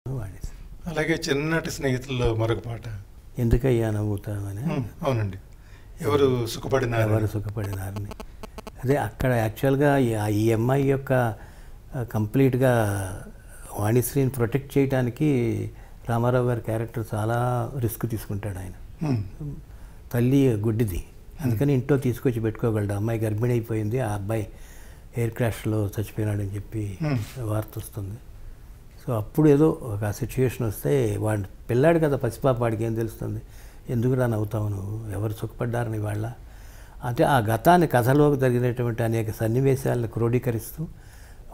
వాడేసి. అలాగే చిన్నటి స్నేహితుల్లో మరొక పాట ఎందుకయ్యా నవ్వుతామని. అవునండి. ఎవరు సుఖపడినారని. అదే అక్కడ యాక్చువల్గా ఈ అమ్మాయి యొక్క కంప్లీట్గా వాణిశ్రీని ప్రొటెక్ట్ చేయడానికి రామారావు గారి క్యారెక్టర్ చాలా రిస్క్ తీసుకుంటాడు ఆయన. తల్లి గుడ్డిది, అందుకని ఇంట్లో తీసుకొచ్చి పెట్టుకోగలడు. అమ్మాయి గర్భిణి అయిపోయింది, ఆ అబ్బాయి ఎయిర్ క్రాష్లో చచ్చిపోయినాడని చెప్పి వార్త వస్తుంది. సో అప్పుడు ఏదో ఒక సిచ్యువేషన్ వస్తే వాడు పిల్లాడు కదా, పసిపాప, వాడికి ఏం తెలుస్తుంది, ఎందుకురా నవ్వుతావు నువ్వు, ఎవరు సుఖపడ్డారని వాళ్ళ అంటే ఆ గతాన్ని, కథలోకి జరిగినటువంటి అనేక సన్నివేశాలను క్రోడీకరిస్తూ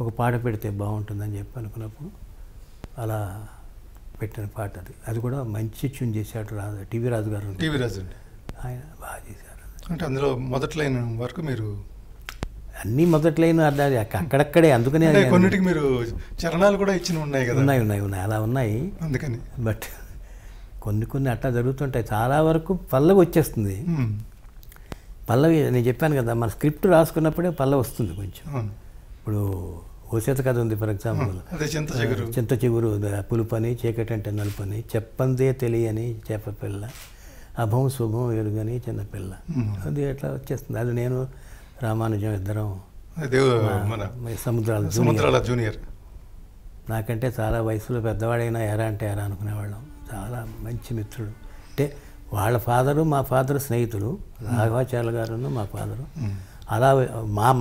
ఒక పాట పెడితే బాగుంటుందని చెప్పి అనుకున్నప్పుడు అలా పెట్టిన పాట అది. అది కూడా మంచి ట్యూన్ చేశాడు టీవీ రాజు గారు. ఆయన బాగా చేశారు. అంటే అందులో మొదటి లైన్ వరకు మీరు అన్నీ మొదటి లైన్ అర్థాలు అక్కడక్కడే, అందుకనే కొన్నిటికి మీరు చరణాలు కూడా ఇచ్చిన ఉన్నాయి కదా. ఉన్నాయి అలా ఉన్నాయి. అందుకని బట్ కొన్ని అట్లా జరుగుతుంటాయి. చాలా వరకు పల్లవి వచ్చేస్తుంది. పల్లవి నేను చెప్పాను కదా, మన స్క్రిప్ట్ రాసుకున్నప్పుడే పల్లవి వస్తుంది కొంచెం. ఇప్పుడు ఓసేత కథ ఉంది ఫర్ ఎగ్జాంపుల్, చింత చిగురు పులుపని, చీకటంటే నలుపని, చెప్పందే తెలియని చేపపిల్ల, అభం శుభం ఎరుగని చిన్నపిల్ల, అది ఎట్లా వచ్చేస్తుంది. అది నేను రామానుజం ఇద్దరం సముద్రాల జూనియర్. నాకంటే చాలా వయసులో పెద్దవాడైనా ఎరా అంటే ఎరా అనుకునేవాళ్ళం. చాలా మంచి మిత్రుడు. అంటే వాళ్ళ ఫాదరు మా ఫాదరు స్నేహితులు, రాఘవాచార్య గారును మా ఫాదరు. అలా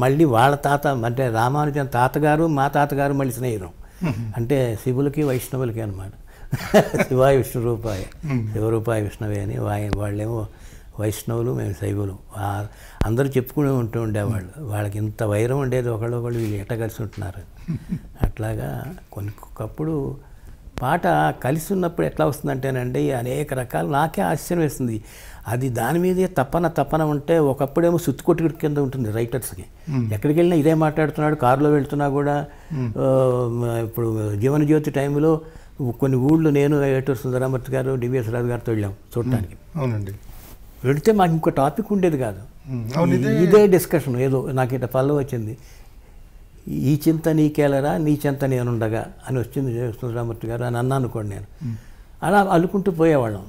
మళ్ళీ వాళ్ళ తాత అంటే రామానుజన్ తాతగారు మా తాతగారు మళ్ళీ స్నేహితం. అంటే శివులకి వైష్ణవులకి అనమాట. శివాయ విష్ణు రూపాయ, శివరూపాయ విష్ణవే అని. వాళ్ళేమో వైష్ణవులు, మేము శైవులు. అందరూ చెప్పుకుని ఉండేవాళ్ళు. వాళ్ళకి ఇంత వైరం ఉండేది, ఒకళ్ళు వీళ్ళు ఎట్ట కలిసి ఉంటున్నారు. అట్లాగా కొన్నికప్పుడు పాట కలిసి ఉన్నప్పుడు ఎట్లా వస్తుందంటేనండి, అనేక రకాలు నాకే ఆశ్చర్యం వేస్తుంది. అది దాని మీదే తపన ఉంటే, ఒకప్పుడేమో సుత్తుకొట్టు కింద ఉంటుంది రైటర్స్కి. ఎక్కడికి వెళ్ళినా ఇదే మాట్లాడుతున్నాడు. కారులో వెళ్తున్నా కూడా, ఇప్పుడు జీవనజ్యోతి టైంలో కొన్ని ఊళ్ళు నేను ఏటూరు సుందరామూర్తి గారు, డివిఎస్ రాజు గారితో వెళ్ళాం చూడటానికి. అవునండి. వెళితే మాకు ఇంకో టాపిక్ ఉండేది కాదు, ఇదే డిస్కషన్. ఏదో నాకు ఇట్లా పల్లవి వచ్చింది, ఈ చింత నీకేలరా నీ చింత నేనుండగా అని వచ్చింది సుందరామూర్తి గారు అని అన్నా అనుకోండి. నేను అలా అల్లుకుంటూ పోయేవాళ్ళం.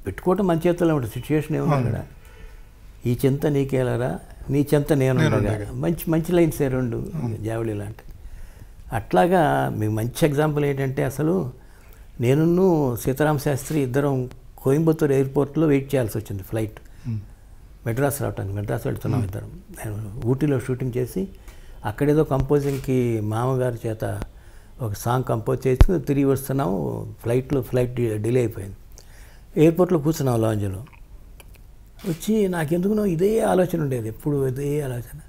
పెట్టుకోవటం మన చేతుల్లో ఉంటుంది, సిచ్యువేషన్ ఏమో అక్కడ. ఈ చింత నీకేలరా నీ చింత నేనుండగా, మంచి లైన్సే రెండు, జావళి లాంటి. అట్లాగా మీకు మంచి ఎగ్జాంపుల్ ఏంటంటే, అసలు నేను సీతారామ శాస్త్రి ఇద్దరం కోయంబత్తూరు ఎయిర్పోర్ట్లో వెయిట్ చేయాల్సి వచ్చింది ఫ్లైట్ మెడ్రాస్ రావటానికి. మెడ్రాస్ వెళ్తున్నాం ఇద్దరం. నేను ఊటీలో షూటింగ్ చేసి అక్కడేదో కంపోజింగ్కి మామగారి చేత ఒక సాంగ్ కంపోజ్ చేసి తిరిగి వస్తున్నాము. ఫ్లైట్ డిలే అయిపోయింది. ఎయిర్పోర్ట్లో కూర్చున్నాం లాంజ్లో. వచ్చి నాకెందుకునో ఇదే ఆలోచన ఉండేది, ఎప్పుడు ఇదే ఆలోచన.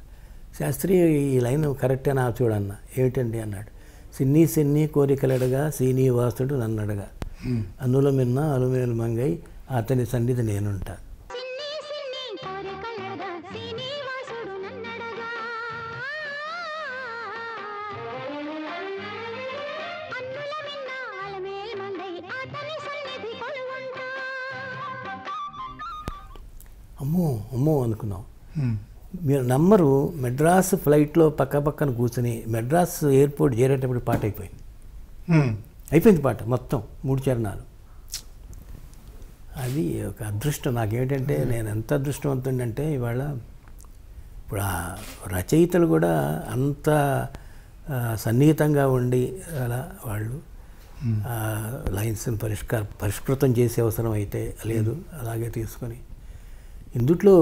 శాస్త్రి ఈ లైన్ కరెక్టేనా చూడన్న. ఏమిటండి అన్నాడు. సిన్ని కోరికలడగా శ్రీనివాసుడు నన్నడగా, అందులో మిన్న అలుమేలు మంగై అతని సన్నిధి నేనుంటా. అమ్మో అనుకున్నాం. మీరు నమ్మరు, మెడ్రాస్ ఫ్లైట్లో పక్కన కూర్చొని మెడ్రాస్ ఎయిర్పోర్ట్ చేరేటప్పుడు పాట అయిపోయింది పాట మొత్తం 3 చరణాలు. అది ఒక అదృష్టం నాకేమిటంటే, నేను ఎంత అదృష్టవంతుండంటే ఇవాళ ఇప్పుడు ఆ రచయితలు కూడా అంత సన్నిహితంగా ఉండి అలా వాళ్ళు లైన్స్ని పరిష్కృతం చేసే అవసరం అయితే లేదు, అలాగే తీసుకొని ఇందుట్లో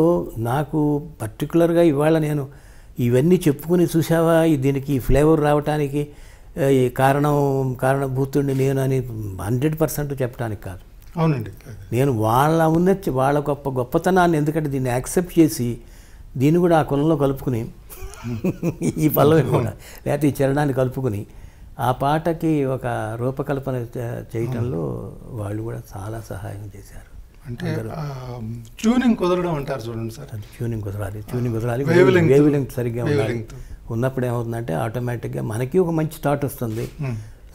నాకు పర్టికులర్గా ఇవాళ నేను ఇవన్నీ చెప్పుకుని చూసావా దీనికి ఫ్లేవర్ రావటానికి ఈ కారణభూతుడిని నేను అని 100% చెప్పడానికి కాదు. అవునండి. నేను వాళ్ళ గొప్పతనాన్ని, ఎందుకంటే దీన్ని యాక్సెప్ట్ చేసి దీన్ని కూడా ఆ కులంలో కలుపుకుని ఈ పల్లవి కూడా లేకపోతే ఈ చరణాన్ని కలుపుకుని ఆ పాటకి ఒక రూపకల్పన చేయటంలో వాళ్ళు కూడా చాలా సహాయం చేశారు. అంటే ట్యూనింగ్ కుదరడం అంటారు చూడండి సార్. ట్యూనింగ్ కుదరాలి, వేవ్ లెంగ్త్ సరిగ్గా ఉండాలి. ఉన్నప్పుడు ఏమవుతుందంటే ఆటోమేటిక్గా మనకి ఒక మంచి థాట్ వస్తుంది.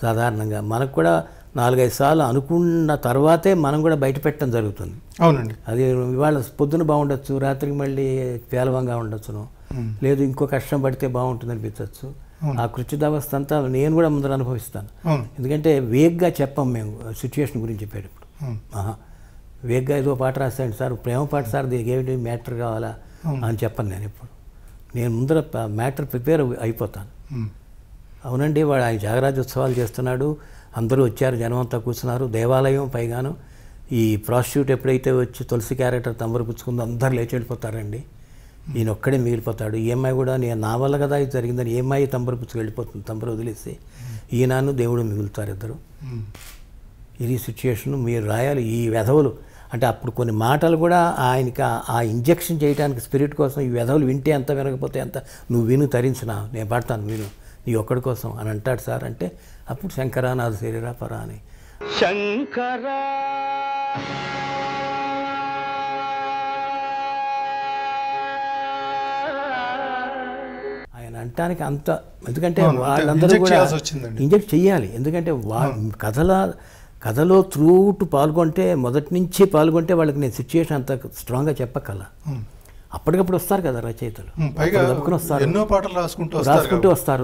సాధారణంగా మనకు కూడా 4-5 సార్లు అనుకున్న తర్వాతే మనం కూడా బయట పెట్టడం జరుగుతుంది. అవునండి. అది ఇవాళ పొద్దున బాగుండొచ్చు, రాత్రికి మళ్ళీ పేలవంగా ఉండొచ్చును, లేదు ఇంకో కష్టం పడితే బాగుంటుంది అనిపించవచ్చు. ఆ కృత్యుదావస్థ అంతా నేను కూడా ముందర అనుభవిస్తాను. అవును. ఎందుకంటే వేగ్గా చెప్పాం మేము సిచ్యుయేషన్ గురించి చెప్పేటప్పుడు. అవును. ఆహా, వేగ్గా ఏదో పాట రాస్తాను సార్, ప్రేమ పాట సార్, దీనికి ఏమిటి మ్యాటర్ కావాలా అని చెప్పను నేను ఎప్పుడు. నేను ముందర మ్యాటర్ ప్రిపేర్ అయిపోతాను. అవునండి, వాడు ఆయన త్యాగరాజోత్సవాలు చేస్తున్నాడు, అందరూ వచ్చారు, జనం అంతా కూర్చున్నారు, దేవాలయం పైగాను ఈ ప్రాస్టిట్యూట్ ఎప్పుడైతే వచ్చి తులసి క్యారెక్టర్ తంబరు పుచ్చుకుందో అందరు లేచి వెళ్ళిపోతారండి, ఈయన ఒక్కడే మిగిలిపోతాడు. ఈ అమ్మాయి కూడా నేను నా వల్ల కదా ఇది జరిగిందని, ఏ అమ్మాయి తంబరు పుచ్చుకు వెళ్ళిపోతుంది, తంబరు వదిలేసి ఈయనను దేవుడు మిగులుతారు ఇద్దరు. ఇది సిచ్యుయేషన్ మీరు రాయాలి. ఈ వెధవులు అంటే అప్పుడు కొన్ని మాటలు కూడా ఆయనకి ఆ ఇంజెక్షన్ చేయడానికి స్పిరిట్ కోసం, ఈ వెధవులు వింటే ఎంత వినకపోతే ఎంత, నువ్వు విను తరించిన నేను పడతాను విను నీ ఒక్కడి కోసం అని అంటాడు సార్. అంటే అప్పుడు శంకరా నాది శరీరా పరా అని శంకరా ఆయన అంటానికి అంత, ఎందుకంటే వాళ్ళందరూ కూడా ఇంజెక్ట్ చెయ్యాలి. ఎందుకంటే కథలో త్రూట్ పాల్గొంటే, మొదటి నుంచి పాల్గొంటే వాళ్ళకి నేను సిచ్యుయేషన్ అంత స్ట్రాంగ్గా చెప్పగల. అప్పటికప్పుడు వస్తారు కదా రచయితలు, దబ్బుకుని వస్తారు, ఎన్నో పాటలు రాసుకుంటూ వస్తారు.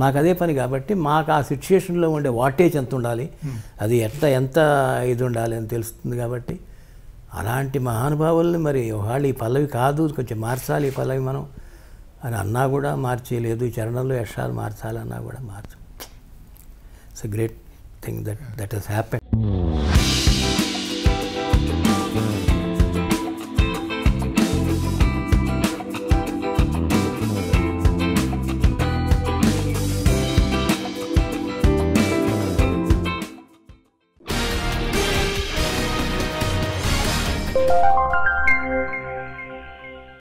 మాకు అదే పని కాబట్టి మాకు ఆ సిచ్యుయేషన్లో ఉండే వాటేజ్ ఎంత ఉండాలి, అది ఎంత ఇది ఉండాలి అని తెలుస్తుంది. కాబట్టి అలాంటి మహానుభావుల్ని మరి వాళ్ళు ఈ పల్లవి కాదు కొంచెం మార్చాలి ఈ పల్లవి మనం అని అన్నా కూడా మార్చేయలేదు, ఈ చరణంలో యక్షాలు మార్చాలన్నా కూడా మార్చు. It's a great thing that he's happen.